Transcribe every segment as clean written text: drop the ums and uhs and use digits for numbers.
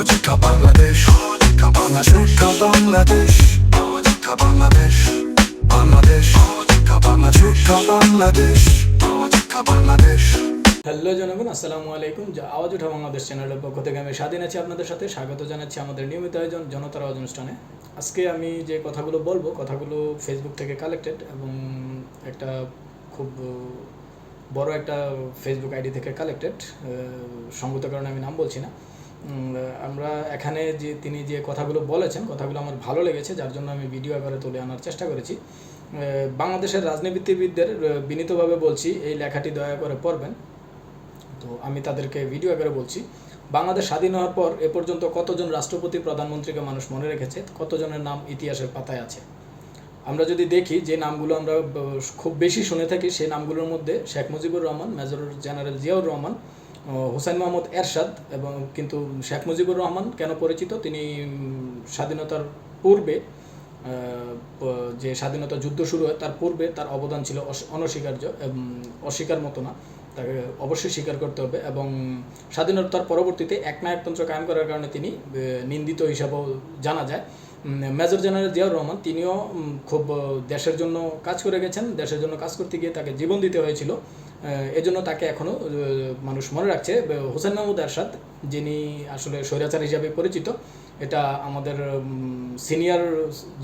সহযোগিতা বাংলাদেশ, সহযোগিতা বাংলাদেশ, সহযোগিতা বাংলাদেশ, বাংলাদেশ সহযোগিতা বাংলাদেশ, বাংলাদেশ সহযোগিতা বাংলাদেশ। হ্যালো জনগণ, আসসালামু আলাইকুম। আওয়াজ ওঠা বাংলাদেশ চ্যানেলের পক্ষ থেকে আমি স্বাধীন আছি আপনাদের সাথে। স্বাগত জানাচ্ছি আমাদের নিয়মিত আয়োজন জনতার আওয়াজ অনুষ্ঠানে। আজকে আমি যে কথাগুলো বলবো, কথাগুলো ফেসবুক থেকে কালেক্টেড এবং একটা খুব বড় একটা ফেসবুক আইডি থেকে কালেক্টেড। সঙ্গত কারণে আমি নাম বলছি না। আমরা এখানে যে তিনি যে কথাগুলো বলেছেন, কথাগুলো আমার ভালো লেগেছে, যার জন্য আমি ভিডিও আকারে তুলে আনার চেষ্টা করেছি। বাংলাদেশের রাজনীতিবিদদের বিনীতভাবে বলছি, এই লেখাটি দয়া করে পড়বেন। তো আমি তাদেরকে ভিডিও আকারে বলছি, বাংলাদেশ স্বাধীন হওয়ার পর এ পর্যন্ত কতজন রাষ্ট্রপতি প্রধানমন্ত্রীকে মানুষ মনে রেখেছে, কতজনের নাম ইতিহাসের পাতায় আছে। আমরা যদি দেখি যে নামগুলো আমরা খুব বেশি শুনে থাকি, সেই নামগুলোর মধ্যে শেখ মুজিবুর রহমান, মেজর জেনারেল জিয়াউর রহমান, হুসাইন মাহমুদ এরশাদ। এবং কিন্তু শেখ মুজিবুর রহমান কেন পরিচিত, তিনি স্বাধীনতার পূর্বে যে স্বাধীনতা যুদ্ধ শুরু হয় তার পূর্বে তার অবদান ছিল অনস্বীকার্য, অস্বীকার মতো না, তাকে অবশ্যই স্বীকার করতে হবে। এবং স্বাধীনতার পরবর্তীতে একনায়কতন্ত্র কায়েম করার কারণে তিনি নিন্দিত হিসাবেও জানা যায়। মেজর জেনারেল জিয়াউর রহমান, তিনিও খুব দেশের জন্য কাজ করে গেছেন। দেশের জন্য কাজ করতে গিয়ে তাকে জীবন দিতে হয়েছিল, এজন্য তাকে এখনও মানুষ মনে রাখছে। হুসাইন মাহমুদ এরশাদ, যিনি আসলে স্বৈরাচার হিসাবে পরিচিত, এটা আমাদের সিনিয়র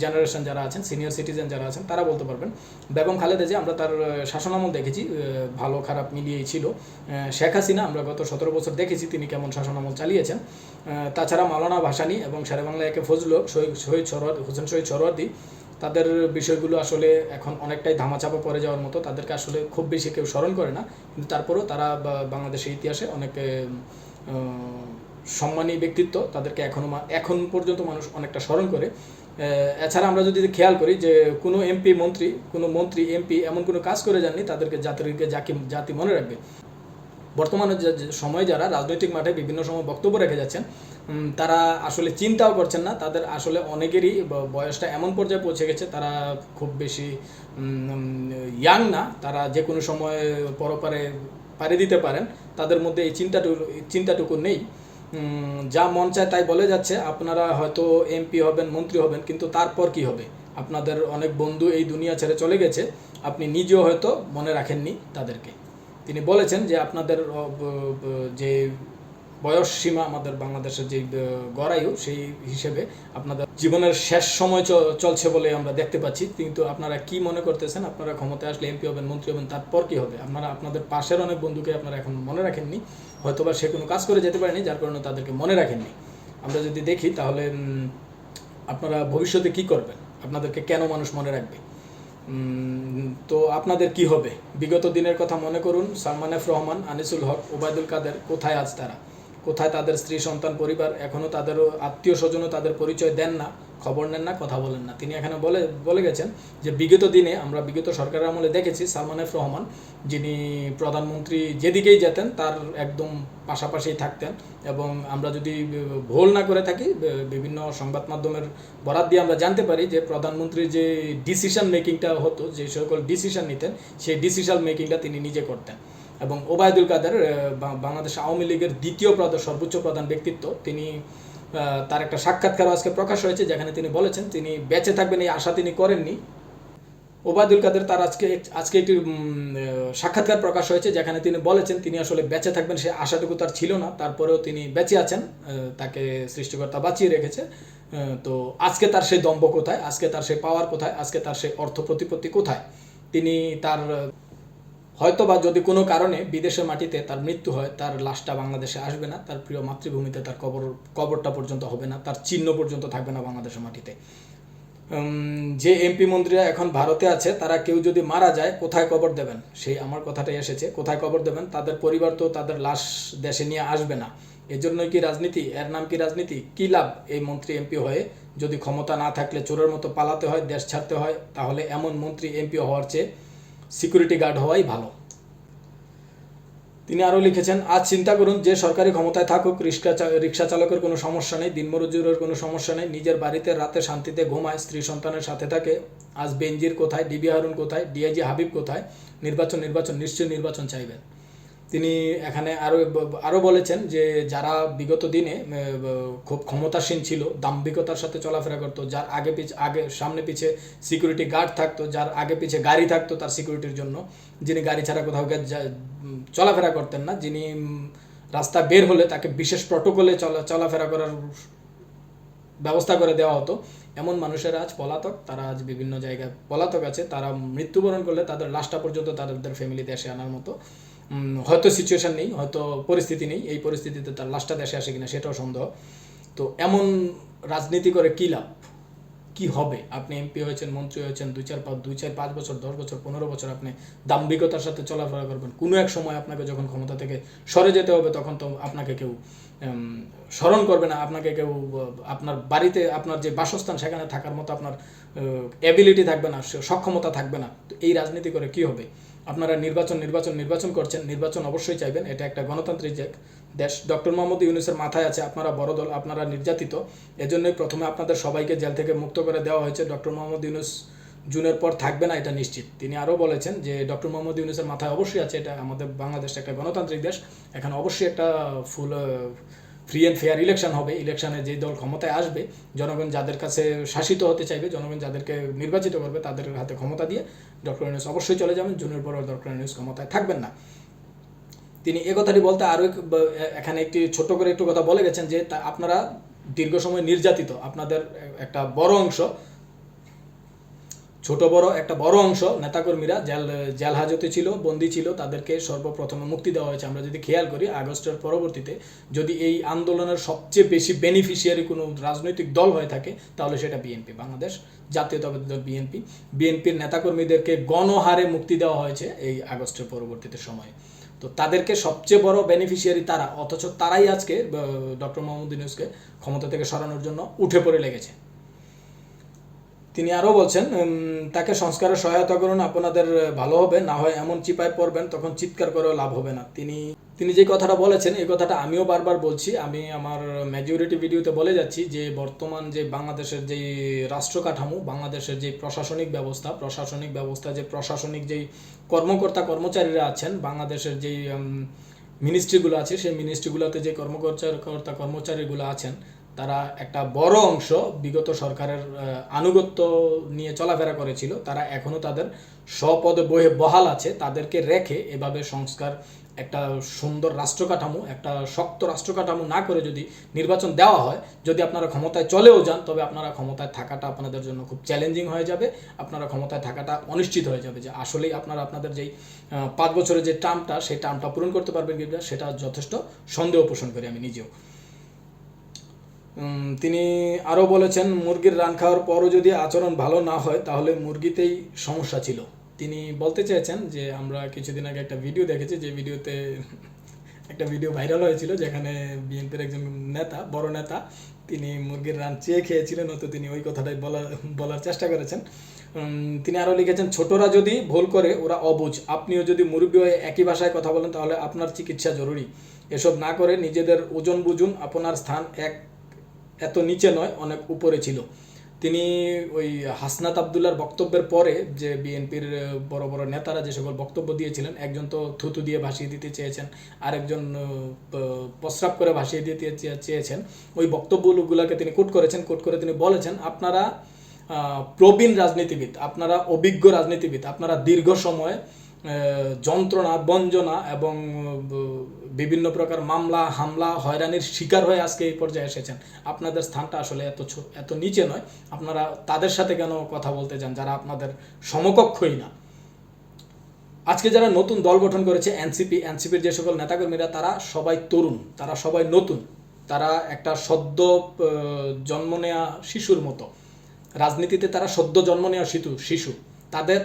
জেনারেশন যারা আছেন, সিনিয়র সিটিজেন যারা আছেন, তারা বলতে পারবেন। বেগম খালেদা জিয়া, আমরা তার শাসনামল দেখেছি, ভালো খারাপ মিলিয়েই ছিল। শেখ হাসিনা, আমরা গত 17 বছর দেখেছি তিনি কেমন শাসনামল চালিয়েছেন। তাছাড়া মাওলানা ভাসানী এবং শেরেবাংলা একে ফজলুল হক, হোসেন শহীদ সোহরাওয়ার্দী, তাদের বিষয়গুলো আসলে এখন অনেকটাই ধামাচাপা পড়ে যাওয়ার মতো। তাদেরকে আসলে খুব বেশি কেউ স্মরণ করে না, কিন্তু তারপরেও তারা বাংলাদেশের ইতিহাসে অনেক সম্মানী ব্যক্তিত্ব। তাদেরকে এখন পর্যন্ত মানুষ অনেকটা স্মরণ করে। এছাড়া আমরা যদি খেয়াল করি যে কোনো মন্ত্রী এমপি এমন কোনো কাজ করে যাননি তাদেরকে জাতি মনে রাখবে। বর্তমানে সময়ে যারা রাজনৈতিক মাঠে বিভিন্ন সময় বক্তব্য রেখে যাচ্ছেন, তারা আসলে চিন্তাও করছেন না। তাদের আসলে অনেকেরই বয়সটা এমন পর্যায়ে পৌঁছে গেছে, তারা খুব বেশি ইয়াং না, তারা যে কোনো সময় পরপারে পাড়ি দিতে পারেন। তাদের মধ্যে এই চিন্তাটুকু নেই। যা মন চায় তাই বলে যাচ্ছে। আপনারা হয়তো এমপি হবেন, মন্ত্রী হবেন, কিন্তু তারপর কি হবে? আপনাদের অনেক বন্ধু এই দুনিয়া ছেড়ে চলে গেছে, আপনি নিজেও হয়তো মনে রাখেননি তাদেরকে। তিনি বলেছেন যে আপনাদের যে বয়স সীমা, আমাদের বাংলাদেশের যে গড়ায়ু, সেই হিসেবে আপনাদের জীবনের শেষ সময় চলছে বলে আমরা দেখতে পাচ্ছি। কিন্তু আপনারা কি মনে করতেছেন, আপনারা ক্ষমতায় আসলে এমপি হবেন, মন্ত্রী হবেন, তারপর কি হবে? আপনাদের পাশের অনেক বন্ধুকে আপনারা এখন মনে রাখেননি, হয়তোবা সে কোনো কাজ করে যেতে পারেনি, যার কারণে তাদেরকে মনে রাখেননি। আমরা যদি দেখি তাহলে আপনারা ভবিষ্যতে কি করবেন, আপনাদেরকে কেন মানুষ মনে রাখবে? তো আপনাদের কি হবে? বিগত দিনের কথা মনে করুন। সালমান এফ রহমান, আনিসুল হক, ওবায়দুল কাদের, কোথায় আজ তারা? কোথায় তাদের স্ত্রী, সন্তান, পরিবার? এখনও তাদেরও আত্মীয় স্বজনও তাদের পরিচয় দেন না, খবর নেন না, কথা বলেন না। তিনি এখানে বলে গেছেন যে বিগত দিনে আমরা বিগত সরকারের আমলে দেখেছি সালমান এফ রহমান, যিনি প্রধানমন্ত্রী যেদিকেই যেতেন তার একদম পাশাপাশি থাকতেন। এবং আমরা যদি ভুল না করে থাকি, বিভিন্ন সংবাদ মাধ্যমের বরাত দিয়ে আমরা জানতে পারি যে প্রধানমন্ত্রীর যে ডিসিশন মেকিংটা হতো, যে সকল ডিসিশন নিতেন, সেই ডিসিশন মেকিংটা তিনি নিজে করতেন। এবং ওবায়দুল কাদের, বাংলাদেশ আওয়ামী লীগের দ্বিতীয় সর্বোচ্চ প্রধান ব্যক্তিত্ব, তিনি তার একটা সাক্ষাৎকার আজকে প্রকাশ হয়েছে, যেখানে তিনি বলেছেন তিনি বেঁচে থাকবেন এই আশা তিনি করেননি। ওবায়দুল কাদের, তার আজকে একটি সাক্ষাৎকার প্রকাশ হয়েছে, যেখানে তিনি বলেছেন তিনি আসলে বেঁচে থাকবেন সে আশাটুকু তার ছিল না, তারপরেও তিনি বেঁচে আছেন, তাকে সৃষ্টিকর্তা বাঁচিয়ে রেখেছে। তো আজকে তার সেই দম্ভ কোথায়? আজকে তার সেই পাওয়ার কোথায়? আজকে তার সেই অর্থ প্রতিপত্তি কোথায়? তিনি তার হয়তো বা যদি কোনো কারণে বিদেশের মাটিতে তার মৃত্যু হয়, তার লাশটা বাংলাদেশে আসবে না, তার প্রিয় মাতৃভূমিতে তার কবরটা পর্যন্ত হবে না, তার চিহ্ন পর্যন্ত থাকবে না বাংলাদেশের মাটিতে। যে এমপি মন্ত্রীরা এখন ভারতে আছে, তারা কেউ যদি মারা যায়, কোথায় কবর দেবেন? সেই আমার কথাটাই এসেছে, কোথায় কবর দেবেন? তাদের পরিবার তো তাদের লাশ দেশে নিয়ে আসবে না। এজন্যই কি রাজনীতি? এর নাম কি রাজনীতি? কী লাভ এই মন্ত্রী এমপি হয়ে? যদি ক্ষমতা না থাকলে চোরের মতো পালাতে হয়, দেশ ছাড়তে হয়, তাহলে এমন মন্ত্রী এমপি হওয়ার চেয়ে সিকিউরিটি গার্ড হওয়াই ভালো। তিনি আরও লিখেছেন, আজ চিন্তা করুন, যে সরকারি ক্ষমতায় থাকুক, রিক্সা চালকের কোনো সমস্যা নেই, দিনমজুরের কোনো সমস্যা নেই, নিজের বাড়িতে রাতে শান্তিতে ঘুমায়, স্ত্রী সন্তানের সাথে থাকে। আজ বেনজির কোথায়? ডিবি হারুন কোথায়? ডিআইজি হাবিব কোথায়? নির্বাচন নিশ্চয়ই নির্বাচন চাইবেন। তিনি এখানে আরও বলেছেন যে যারা বিগত দিনে খুব ক্ষমতাসীন ছিল, দাম্ভিকতার সাথে চলাফেরা করতো, যার আগে সামনে পিছে সিকিউরিটি গার্ড থাকতো, যার আগে পিছে গাড়ি থাকতো তার সিকিউরিটির জন্য, যিনি গাড়ি ছাড়া কোথাও চলাফেরা করতেন না, যিনি রাস্তা বের হলে তাকে বিশেষ প্রটোকলে চলাফেরা করার ব্যবস্থা করে দেওয়া হতো, এমন মানুষেরা আজ পলাতক। তারা আজ বিভিন্ন জায়গায় পলাতক আছে। তারা মৃত্যুবরণ করলে তাদের লাশটা পর্যন্ত তাদের ফ্যামিলি দেশে আনার মতো হয়তো সিচুয়েশন নেই, হয়তো পরিস্থিতি নেই। এই পরিস্থিতিতে তার লাশটা দেশে আসে কিনা সেটাও সন্দেহ। তো এমন রাজনীতি করে কী লাভ, কি হবে? আপনি এমপি হয়েছেন, মন্ত্রী হয়েছেন, 2-4-5 বছর, 10 বছর, 15 বছর আপনি দাম্ভিকতার সাথে চলাফেরা করবেন। কোনো এক সময় আপনাকে যখন ক্ষমতা থেকে সরে যেতে হবে, তখন তো আপনাকে কেউ স্মরণ করবে না, আপনাকে কেউ আপনার বাড়িতে, আপনার যে বাসস্থান সেখানে থাকার মতো আপনার অ্যাবিলিটি থাকবে না, সক্ষমতা থাকবে না। তো এই রাজনীতি করে কি হবে? আপনারা নির্বাচন করছেন, নির্বাচন অবশ্যই চাইবেন, এটা একটা গণতান্ত্রিক দেশ। ডক্টর মোহাম্মদ ইউনূসের মাথায় আছে আপনারা বড় দল, আপনারা নির্যাতিত, এজন্যই প্রথমে আপনাদের সবাইকে জেল থেকে মুক্ত করে দেওয়া হয়েছে। ডক্টর মোহাম্মদ ইউনূস জুনের পর থাকবে না, এটা নিশ্চিত। তিনি আরও বলেছেন যে ডক্টর মোহাম্মদ ইউনূসের মাথায় অবশ্যই আছে, এটা আমাদের বাংলাদেশ একটা গণতান্ত্রিক দেশ, এখানে অবশ্যই একটা full free and fair election হবে। ইলেকশনে যেই দল ক্ষমতায় আসবে, জনগণ যাদের কাছে শাসিত হতে চাইবে, জনগণ যাদেরকে নির্বাচিত করবে, তাদের হাতে ক্ষমতা দিয়ে ডক্টর ইউনূস অবশ্যই চলে যাবেন। জুনের পর ডক্টর ইউনূস ক্ষমতায় থাকবেন না। তিনি কথাটি বলতে আরও এখানে একটি ছোট্ট করে একটু কথা বলে গেছেন যে আপনারা দীর্ঘ সময় নির্যাতিত, আপনাদের একটা বড় অংশ, একটা বড় অংশ নেতাকর্মীরা জেল হাজতে ছিল, বন্দী ছিল, তাদেরকে সর্বপ্রথমে মুক্তি দেওয়া হয়েছে। আমরা যদি খেয়াল করি, আগস্টের পরবর্তীতে যদি এই আন্দোলনের সবচেয়ে বেশি বেনিফিশিয়ারি কোনো রাজনৈতিক দল হয়ে থাকে, তাহলে সেটা বিএনপি, বাংলাদেশ জাতীয়তাবাদী দল বিএনপির নেতাকর্মীদেরকে গণহারে মুক্তি দেওয়া হয়েছে এই আগস্টের পরবর্তীতে সময়ে। তো তাদেরকে সবচেয়ে বড় বেনিফিশিয়ারি তারা, অথচ তারাই আজকে ডক্টর মোহাম্মদ ইউনূসকে ক্ষমতা থেকে সরানোর জন্য উঠে পড়ে লেগেছে। তিনি আরও বলছেন, তাকে সংস্কারের সহায়তা করুন, আপনাদের ভালো হবে, না হয় এমন চিপায় পড়বেন তখন চিৎকার করেও লাভ হবে না। তিনি যে কথাটা বলেছেন, এই কথাটা আমিও বারবার বলছি, আমি আমার মেজরিটি ভিডিওতে বলে যাচ্ছি যে বর্তমান যে বাংলাদেশের যেই রাষ্ট্র কাঠামো, বাংলাদেশের যে প্রশাসনিক ব্যবস্থা, যে প্রশাসনিক যেই কর্মচারীরা আছেন, বাংলাদেশের যেই মিনিস্ট্রিগুলো আছে, সেই মিনিস্ট্রিগুলোতে যে কর্মচারীগুলো আছেন, তারা একটা বড় অংশ বিগত সরকারের আনুগত্য নিয়ে চলাফেরা করেছিল। তারা এখনও তাদের স্বপদে বহাল আছে। তাদেরকে রেখে এভাবে সংস্কার, একটা সুন্দর রাষ্ট্রকাঠামো, একটা শক্ত রাষ্ট্রকাঠামো না করে যদি নির্বাচন দেওয়া হয়, যদি আপনারা ক্ষমতায় চলেও যান, তবে আপনারা ক্ষমতায় থাকাটা আপনাদের জন্য খুব চ্যালেঞ্জিং হয়ে যাবে। আপনারা ক্ষমতায় থাকাটা অনিশ্চিত হয়ে যাবে যে আসলেই আপনারা আপনাদের যেই 5 বছরের যে টার্মটা, সেই টার্মটা পূরণ করতে পারবেন কিনা, সেটা যথেষ্ট সন্দেহ পোষণ করি আমি নিজেও। তিনি আরও বলেছেন, মুরগির রান খাওয়ার পরও যদি আচরণ ভালো না হয়, তাহলে মুরগিতেই সমস্যা ছিল। তিনি বলতে চেয়েছেন যে আমরা কিছুদিন আগে একটা ভিডিও দেখেছি, যে ভিডিওতে একটা ভিডিও ভাইরাল হয়েছিল, যেখানে বিএনপির একজন বড় নেতা, তিনি মুরগির রান চেয়ে খেয়েছিলেন, হয়তো তিনি ওই কথাটাই বলার চেষ্টা করেছেন। তিনি আরও লিখেছেন, ছোটরা যদি ভুল করে ওরা অবুঝ, আপনিও যদি মুরব্বী হয়ে একই ভাষায় কথা বলেন, তাহলে আপনার চিকিৎসা জরুরি। এসব না করে নিজেদের ওজন বুঝুন, আপনার স্থান এত নিচে নয়, অনেক উপরে ছিল। তিনি ওই হাসনাত আবদুল্লার বক্তব্যের পরে যে বিএনপির বড় বড় নেতারা যে সকল বক্তব্য দিয়েছিলেন, একজন তো থুতু দিয়ে ভাসিয়ে দিতে চেয়েছেন, আরেকজন প্রস্রাব করে ভাসিয়ে দিতে চেয়েছেন। ওই বক্তব্যগুলোকে তিনি কোট করে তিনি বলেছেন, আপনারা প্রবীণ রাজনীতিবিদ, আপনারা অভিজ্ঞ রাজনীতিবিদ, আপনারা দীর্ঘ সময় যন্ত্রণা, বঞ্চনা এবং বিভিন্ন প্রকার মামলা, হামলা, হয়রানির শিকার হয়ে আজকে এই পর্যায়ে এসেছেন। আপনাদের স্থানটা আসলে এত নিচে নয়। আপনারা তাদের সাথে কেন কথা বলতে যান যারা আপনাদের সমকক্ষই না? আজকে যারা নতুন দল গঠন করেছে, এনসিপির যে সকল নেতাকর্মীরা, তারা সবাই তরুণ, তারা সবাই নতুন, তারা একটা সদ্য জন্ম নেওয়া শিশুর মতো। রাজনীতিতে তারা সদ্য জন্ম নেওয়া শিশু।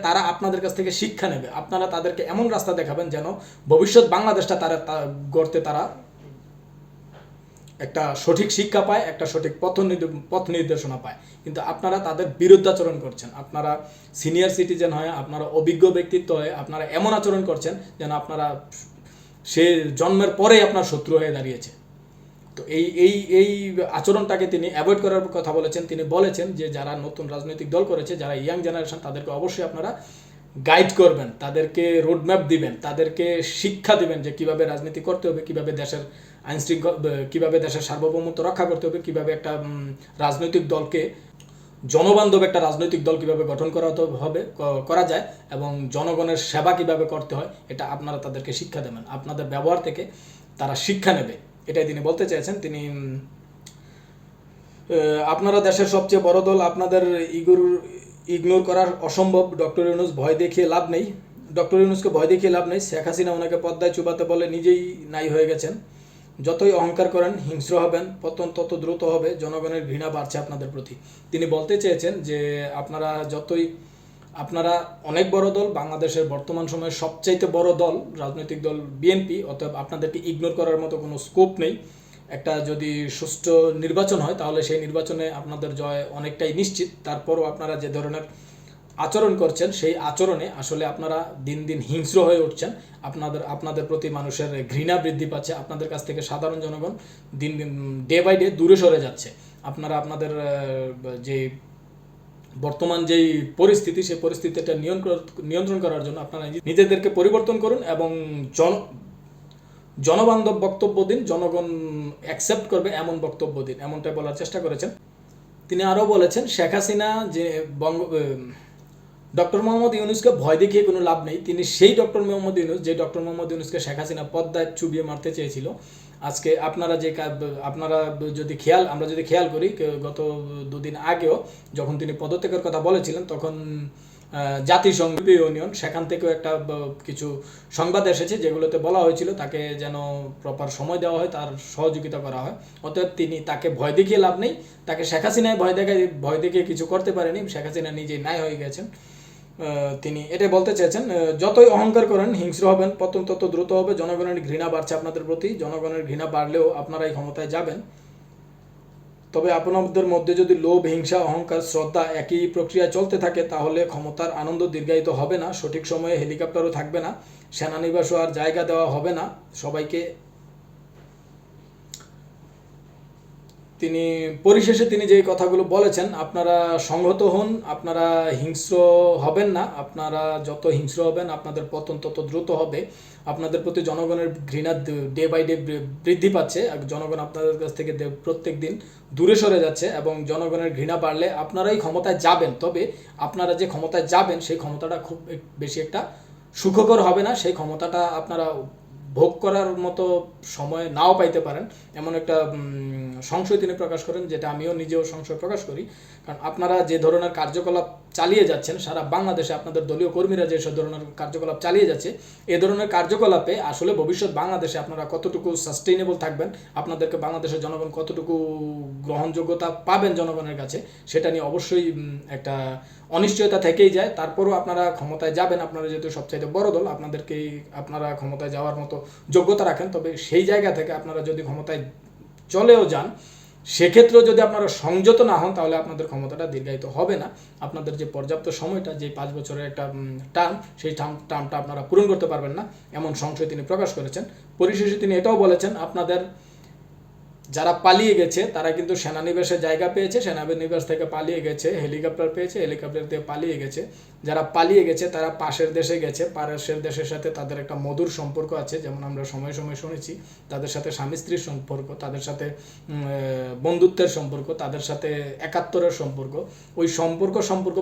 তারা আপনাদের কাছ থেকে শিক্ষা নেবে। আপনারা তাদেরকে এমন রাস্তা দেখাবেন যেন ভবিষ্যৎ বাংলাদেশটা গড়তে তারা একটা সঠিক শিক্ষা পায়, একটা সঠিক পথ নির্দেশনা পায়। কিন্তু আপনারা তাদের বিরুদ্ধাচরণ করছেন। আপনারা সিনিয়র সিটিজেন হয়ে, আপনারা অভিজ্ঞ ব্যক্তিত্ব হয়ে আপনারা এমন আচরণ করছেন যেন আপনারা সে জন্মের পরেই আপনার শত্রু হয়ে দাঁড়িয়েছে। তো এই আচরণটাকে তিনি অ্যাভয়েড করার কথা বলেছেন। তিনি বলেছেন যে যারা নতুন রাজনৈতিক দল করেছে, যারা ইয়াং জেনারেশন, তাদেরকে অবশ্যই আপনারা গাইড করবেন, তাদেরকে রোডম্যাপ দিবেন, তাদেরকে শিক্ষা দিবেন যে কিভাবে রাজনীতি করতে হবে, কিভাবে দেশের আইন শৃঙ্খলা, কিভাবে দেশের সার্বভৌমত্ব রক্ষা করতে হবে, কিভাবে একটা রাজনৈতিক দলকে, জনবান্ধব একটা রাজনৈতিক দল কিভাবে গঠন করা যায় এবং জনগণের সেবা কিভাবে করতে হয়, এটা আপনারা তাদেরকে শিক্ষা দেবেন। আপনাদের ব্যবহার থেকে তারা শিক্ষা নেবে, এটাই তিনি বলতে চেয়েছেন। তিনি আপনারা দেশের সবচেয়ে বড় দল, আপনাদের ইগনোর করার অসম্ভব। ডক্টর ইউনূস ভয় দেখিয়ে লাভ নেই, ডক্টর ইউনূসকে ভয় দেখিয়ে লাভ নেই। শেখ হাসিনা ওনাকে পদ্মায় চুবাতে বলে নিজেই নাই হয়ে গেছেন। যতই অহংকার করেন, হিংস্র হবেন, পতন তত দ্রুত হবে, জনগণের ঘৃণা বাড়ছে আপনাদের প্রতি। তিনি বলতে চেয়েছেন যে আপনারা অনেক বড় দল, বাংলাদেশের বর্তমান সময়ের সবচাইতে বড় দল, রাজনৈতিক দল বিএনপি, অতএব আপনাদেরকে ইগনোর করার মতো কোনো স্কোপ নেই। একটা যদি সুষ্ঠু নির্বাচন হয় তাহলে সেই নির্বাচনে আপনাদের জয় অনেকটাই নিশ্চিত। তারপরও আপনারা যে ধরনের আচরণ করছেন, সেই আচরণে আসলে আপনারা দিন দিন হিংস্র হয়ে উঠছেন। আপনাদের প্রতি মানুষের ঘৃণা বৃদ্ধি পাচ্ছে, আপনাদের কাছ থেকে সাধারণ জনগণ দিন দিন ডে বাই ডে দূরে সরে যাচ্ছে। আপনারা আপনাদের যে বর্তমান যেই পরিস্থিতি, সেই পরিস্থিতিটা নিয়ন্ত্রণ করার জন্য আপনারা নিজেদেরকে পরিবর্তন করুন এবং জনবান্ধব বক্তব্য দিন, জনগণ অ্যাকসেপ্ট করবে এমন বক্তব্য দিন, এমনটাই বলার চেষ্টা করেছেন। তিনি আরও বলেছেন শেখ হাসিনা যে ডক্টর মোহাম্মদ ইউনূসকে ভয় দেখিয়ে কোনো লাভ নেই। তিনি সেই ডক্টর মোহাম্মদ ইউনূস, যে ডক্টর মোহাম্মদ ইউনূসকে শেখ হাসিনা পদ্মায় চুবিয়ে মারতে চেয়েছিল। আজকে আমরা যদি খেয়াল করি, গত দুদিন আগেও যখন তিনি পদত্যাগের কথা বলেছিলেন, তখন জাতিসংঘ, ইউনিয়ন, সেখান থেকেও একটা কিছু সংবাদ এসেছে যেগুলোতে বলা হয়েছিল তাকে যেন প্রপার সময় দেওয়া হয়, তার সহযোগিতা করা হয়। অতএব তাকে ভয় দেখিয়ে লাভ নেই, তাকে শেখ হাসিনায় ভয় দেখিয়ে কিছু করতে পারেনি, শেখ হাসিনা নিজেই নাই হয়ে গেছেন। তিনি এটাই বলতে চেয়েছেন, যতই অহংকার করেন, হিংস্র হবেন, পতন তত দ্রুত হবে, জনগণের ঘৃণা বাড়ছে আপনাদের প্রতি। জনগণের ঘৃণা বাড়লেও আপনারাই ক্ষমতায় যাবেন। তবে আপনাদের মধ্যে যদি লোভ, হিংসা, অহংকার, শ্রদ্ধা একই প্রক্রিয়া চলতে থাকে তাহলে ক্ষমতার আনন্দ দীর্ঘায়িত হবে না। সঠিক সময়ে হেলিকপ্টারও থাকবে না, সেনানিবাসও আর জায়গা দেওয়া হবে না সবাইকে। পরিশেষে তিনি যে কথাগুলো বলেছেন, আপনারা সংহত হন, আপনারা হিংস্র হবেন না। আপনারা যত হিংস্র হবেন আপনাদের পতন তত দ্রুত হবে। আপনাদের প্রতি জনগণের ঘৃণা ডে বাই ডে বৃদ্ধি পাচ্ছে, জনগণ আপনাদের কাছ থেকে প্রত্যেক দিন দূরে সরে যাচ্ছে এবং জনগণের ঘৃণা বাড়লে আপনারাই ক্ষমতায় যাবেন। তবে আপনারা যে ক্ষমতায় যাবেন সেই ক্ষমতাটা খুব বেশি একটা সুখকর হবে না, সেই ক্ষমতাটা আপনারা ভোগ করার মতো সময় নাও পাইতে পারেন, এমন একটা সংশয় তিনি প্রকাশ করেন, যেটা আমিও নিজেও সংশয় প্রকাশ করি। কারণ আপনারা যে ধরনের কার্যকলাপ চালিয়ে যাচ্ছেন, সারা বাংলাদেশে আপনাদের দলীয় কর্মীরা যে সব ধরনের কার্যকলাপ চালিয়ে যাচ্ছে, এ ধরনের কার্যকলাপে আসলে ভবিষ্যৎ বাংলাদেশে আপনারা কতটুকু সাস্টেইনেবল থাকবেন, আপনাদেরকে বাংলাদেশের জনগণ কতটুকু গ্রহণযোগ্যতা পাবেন জনগণের কাছে, সেটা নিয়ে অবশ্যই একটা অনিশ্চয়তা থেকেই যায়। তারপরও আপনারা ক্ষমতায় যাবেন, আপনারা যেহেতু সবচাইতে বড় দল, আপনারা ক্ষমতায় যাওয়ার মতো যোগ্যতা রাখেন। তবে সেই জায়গা থেকে আপনারা যদি ক্ষমতায় চলেও যান, সেক্ষেত্রেও যদি আপনারা সংযত না হন তাহলে আপনাদের ক্ষমতাটা দীর্ঘায়িত হবে না। আপনাদের যে পর্যাপ্ত সময়টা, যে 5 বছরের একটা টার্ম, সেই টার্মটা আপনারা পূরণ করতে পারবেন না, এমন সংশয় তিনি প্রকাশ করেছেন। পরিশেষে তিনি এটাও বলেছেন, আপনাদের যারা পালিয়ে গেছে তারা কিন্তু সেনানিবাসে জায়গা পেয়েছে, সেনানিবাস থেকে পালিয়ে গেছে, হেলিকপ্টার পেয়েছে, হেলিকপ্টার থেকে পালিয়ে গেছে। যারা পালিয়ে গেছে তারা পাশের দেশে গেছে, পাশের দেশের সাথে তাদের একটা মধুর সম্পর্ক আছে, যেমন আমরা সময় সময় শুনেছি, তাদের সাথে স্বামী স্ত্রীর সম্পর্ক, তাদের সাথে বন্ধুত্বের সম্পর্ক, তাদের সাথে একাত্তরের সম্পর্ক। ওই সম্পর্ক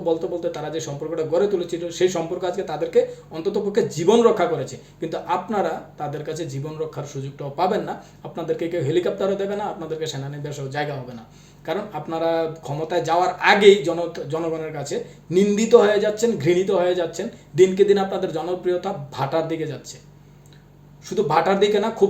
বলতে বলতে তারা যে সম্পর্কটা গড়ে তুলেছিল, সেই সম্পর্ক আজকে তাদেরকে অন্ততপক্ষে জীবন রক্ষা করেছে। কিন্তু আপনারা তাদের কাছে জীবন রক্ষার সুযোগটাও পাবেন না, আপনাদেরকে কেউ হেলিকপ্টারও দেবে না, আপনাদেরকে সেনানিবাসেও জায়গা হবে না। কারণ আপনারা ক্ষমতায় যাওয়ার আগেই জনগণের কাছে নিন্দিত হয়ে যাচ্ছেন, ঘৃণিত হয়ে যাচ্ছেন। দিনকে দিন আপনাদের জনপ্রিয়তা ভাটার দিকে যাচ্ছে। শুধু ভাটার দিকে না, খুব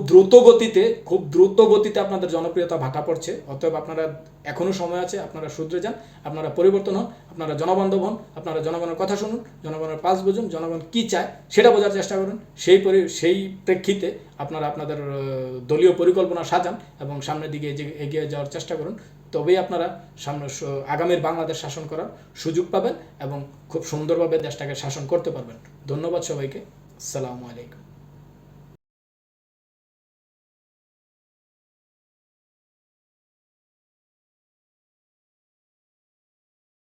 দ্রুত গতিতে আপনাদের জনপ্রিয়তা ভাটা পড়ছে। অতএব আপনারা এখনও সময় আছে, আপনারা শুধরে যান, আপনারা পরিবর্তন হন, আপনারা জনবান্ধব হন, আপনারা জনগণের কথা শুনুন, জনগণের পালস বুঝুন, জনগণ কী চায় সেটা বোঝার চেষ্টা করুন। সেই প্রেক্ষিতে আপনারা আপনাদের দলীয় পরিকল্পনা সাজান এবং সামনের দিকে এগিয়ে যাওয়ার চেষ্টা করুন। তবেই আপনারা আগামীর বাংলাদেশ শাসন করার সুযোগ পাবেন এবং খুব সুন্দরভাবে দেশটাকে শাসন করতে পারবেন। ধন্যবাদ সবাইকে। আসসালামু আলাইকুম।